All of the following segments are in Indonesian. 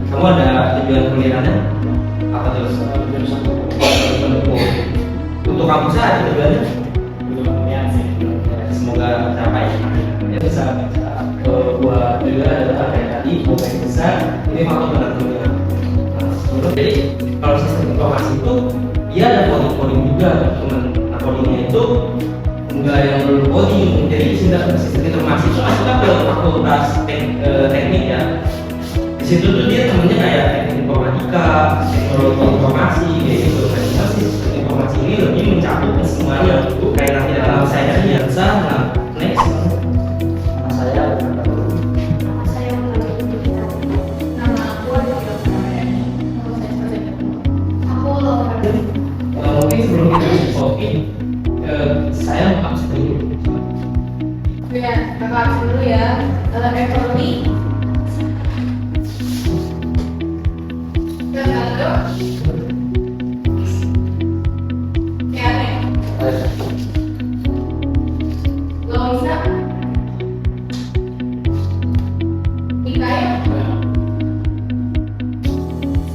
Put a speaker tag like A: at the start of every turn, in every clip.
A: Kamu ada tujuan kuliahnya? Apa terus? Untuk kampusnya ada tujuannya?
B: Belum ya sih.
A: Semoga tercapai.
B: Ya bisa buat juga adalah kayak tadi pokoknya besar
A: Ini faktor benar-benar. Jadi kalau sistem informasi itu dia ada coding juga, teman. Nah, codingnya itu enggak yang belum coding. Jadi sistem informasi itu masuk ke fakultas teknik ya. Di situ tuh dia temennya kayak teknik informatika, teknologi informasi, kayak gitu. Nah, sistem informasi ini lebih mencakup ke semuanya. Kayak nanti dalam saya dia nah next.
B: saya mungkin sebelum kita masuk topik saya mau absen dulu.
C: Ya, kakak absen dulu ya. Ekonomi. Dan lalu Kene. Loisa. Ikaya.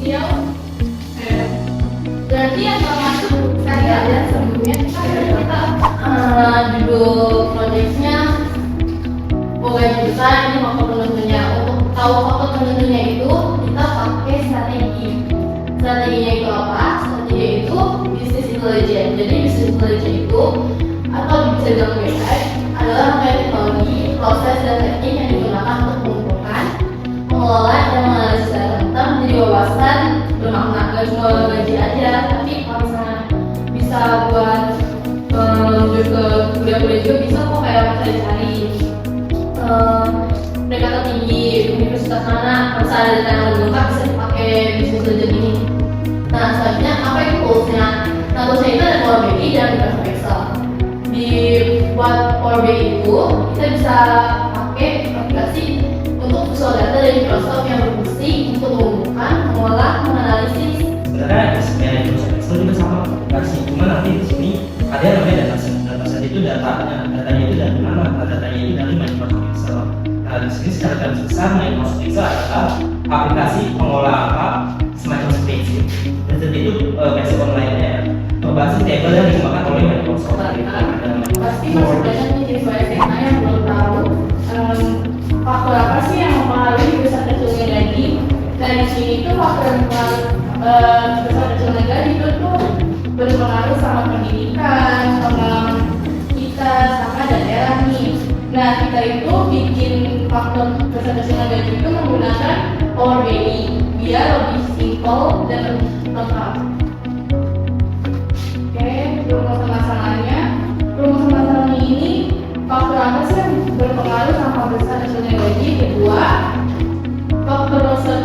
C: Sial. Berarti yang termasuk saya dan sebelumnya kita judul proyeknya pokoknya besar ini faktor penentunya. Untuk tahu faktor penentunya itu kita pakai strateginya itu apa? Strategi itu business intelligence. Jadi business intelligence itu atau bisa dibilang BI adalah rangkaian teknologi, proses dan teknik yang digunakan untuk mengumpulkan, mengelola dan menganalisis data tentang menjadi wawasan bermakna. Gak cuma gaji aja, tapi kalau misalnya bisa buat menuju ke kuliah-kuliah juga bisa kok, kayak bisa dicari mereka tertinggi universitas mana, kalau misalnya ada data yang lengkap bisa dipakai business intelligence ini. Nah selanjutnya apa itu toolsnya? Nah toolsnya itu ada Power BI dan Microsoft Excel. Di buat Power BI itu kita bisa pakai aplikasi untuk visual data dari Microsoft yang berfungsi untuk mengumpulkan, mengolah, menganalisis.
A: Sebenarnya sebenarnya Excel juga sama aplikasi, cuma nanti di sini ada yang namanya dataset itu datanya itu dari mana? Datanya itu dari Microsoft Excel. Nah di sini secara garis besar Microsoft Excel adalah aplikasi pengolah apa semacam spreadsheet. Dan itu versi online-nya ya. Berbasis table yang dikembangkan oleh Microsoft.
C: Pasti masih banyak nih siswa SMA yang belum tahu faktor apa sih yang mempengaruhi besar kecilnya gaji. Dan di sini tuh faktor yang mempengaruhi besar kecilnya gaji itu tuh berpengaruh sama pendidikan, sama kita, sama daerah nih. Nah kita itu bikin faktor besar kecilnya gaji itu menggunakan Power BI biar lebih simple dan lengkap. Oke, rumusan masalahnya. Rumusan masalahnya ini faktor apa sih yang berpengaruh sama besar kecilnya gaji? Kedua, faktor besar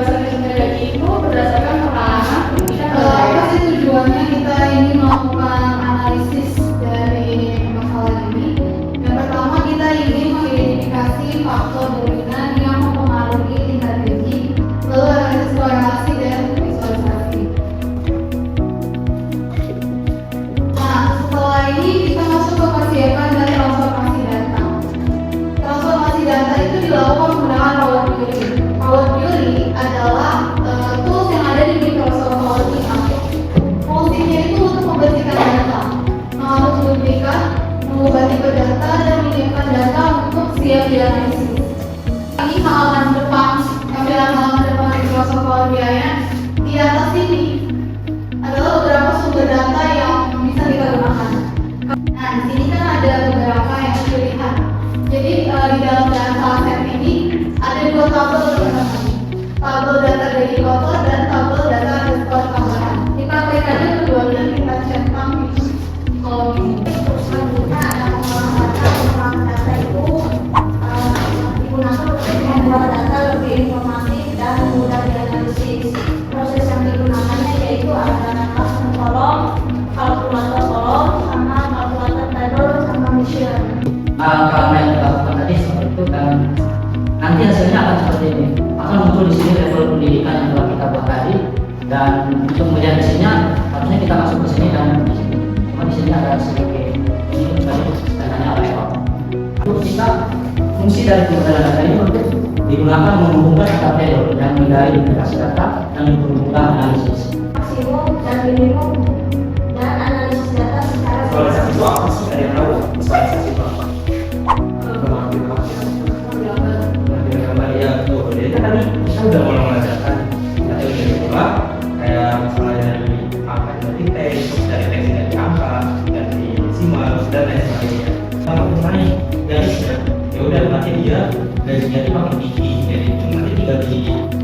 C: kecilnya gaji itu berdasarkan pengalaman pendidikan.
D: Apa sih tujuannya kita ini melakukan analisis dari masalah ini? Yang pertama kita ingin mengidentifikasi faktor dominan yang mempengaruhi tingkat gaji, lalu analisis korelasi dan visualisasi. Nah, setelah ini kita masuk ke persiapan dan transformasi data. Transformasi data itu dilakukan menggunakan Power Query. Power Query adalah tools yang ada di Microsoft Power BI. Fungsinya itu untuk membersihkan data, mengumpulkan, mengubah tipe data dan menyiapkan data untuk siap dianalisis. Ini halaman depan, tampilan halaman depan Microsoft Power BI-nya. Di atas ini adalah beberapa sumber data yang bisa kita gunakan. Nah, di sini kan ada beberapa yang pilihan. Jadi di dalam data set ini ada dua tabel teman-teman. Tabel data dari kotor dan tabel data respon tambahan. Kita klik aja keduanya, kita centang di kolom ini. Terus selanjutnya ada pengolahan data itu digunakan untuk membuat data lebih informatif dan mudah dianalisis. Proses yang digunakannya yaitu ada custom kolom, kalkulator kolom, sama kalkulator table sama mission.
B: Karena yang kita lakukan tadi seperti itu kan nanti hasilnya akan seperti ini, akan muncul di sini level pendidikan yang telah kita buat tadi, dan untuk melihat hasilnya harusnya kita masuk ke sini dan di sini. Cuma di sini ada sedikit ini tadi datanya level. Terus kita fungsi dari pengumpulan data ini untuk digunakan menghubungkan data payload yang menghindari duplikasi data dan dipermudah analisis.
D: Maksimum dan minimum dan analisis data secara
A: Visualisasi itu apa sih? Ada yang tahu? Visualisasi itu apa? Ngambil gambar ya betul. Jadi kan tadi kita udah mulai mengajarkan atau dari pola kayak misalnya dari apa dari teks, dari angka, dari desimal dan lain sebagainya. Kita makin naik garisnya, ya udah nanti dia garisnya itu makin tinggi. Jadi itu nanti tinggal di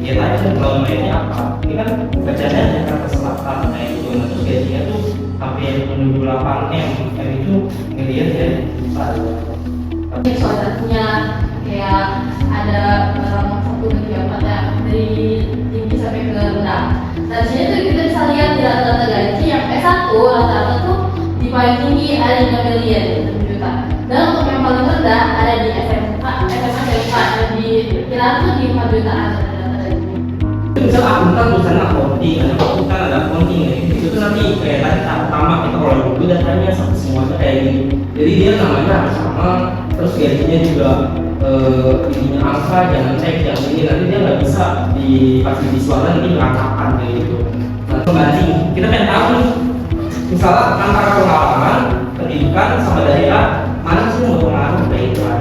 A: dia aja kalau mainnya apa. Ini kan bacanya Jakarta Selatan, nah itu nah, terus garisnya tuh sampai menuju 8 M itu ngelihat ya.
C: Soalnya kayak ada barang 1 bagi 4 ya, dari tinggi sampai ke rendah. Nah di sini tuh kita bisa lihat di rata-rata gaji yang S1 rata-rata tuh di paling tinggi ada di 3 miliar 7 juta. Dan untuk yang paling rendah ada di SMA SMK dan di perkiraan tuh di 4 jutaan rata-rata gaji.
A: Misal akuntan tulisan accounting, ada akuntan ada accounting itu tuh nanti kayak tadi tahap pertama kita kalau dulu datanya sampai semuanya kayak gini. Jadi dia namanya harus sama, terus gajinya juga ininya angka, jangan cek yang ini nanti dia nggak bisa dikasih visualnya nanti berantakan kayak gitu. Nah pembanding kita pengen tahu nih, misalnya antara pengalaman, pendidikan sama daerah mana sih yang berpengaruh kayak itu kan?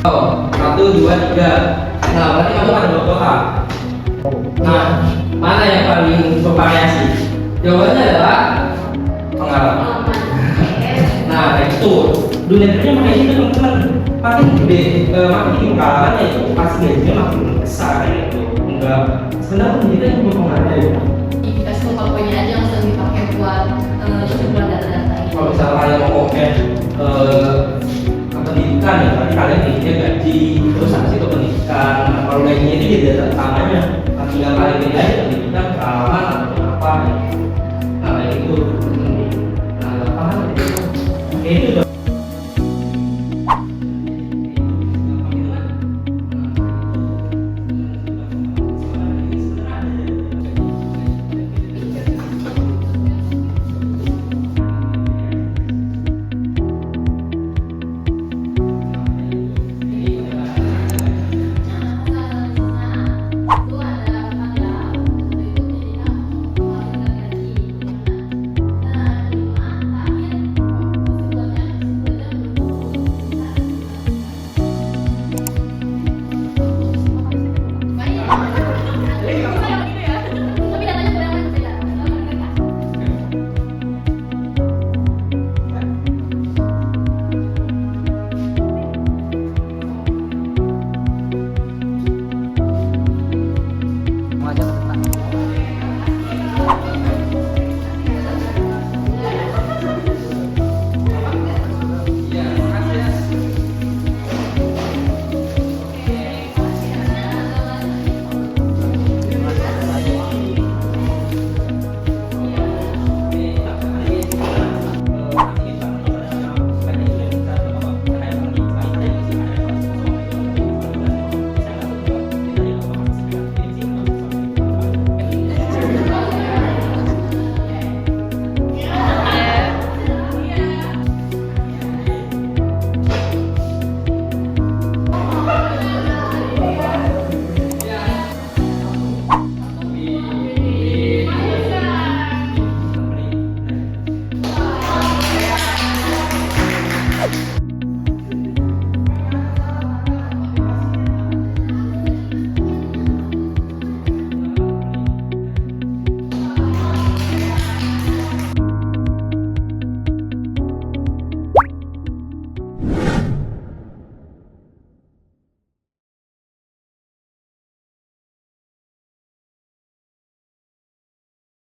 A: Oh 1, 2, 3. Nah berarti kamu ada 2 kotak. Nah, mana yang paling bervariasi? Jawabannya adalah pengalaman. Nah, itu dunia kerja makanya itu teman-teman makin gede, makin tinggi pengalaman ya itu pasti gajinya makin besar kayak itu. Enggak, sebenarnya pendidikan itu berpengaruh.
C: Kita semua poinnya aja yang sering dipakai buat sebuah data-data ini.
A: Kalau misalnya kalian mau pakai pendidikan ya, berarti kalian tingginya gaji, terus habis itu pendidikan. Nah, kalau gajinya itu jadi data utamanya. Tinggal kalian pilih aja pendidikan, pengalaman atau apa ya. Nah kayak gitu. Nah paham itu. Kayak itu udah.
B: Wajah ke depan.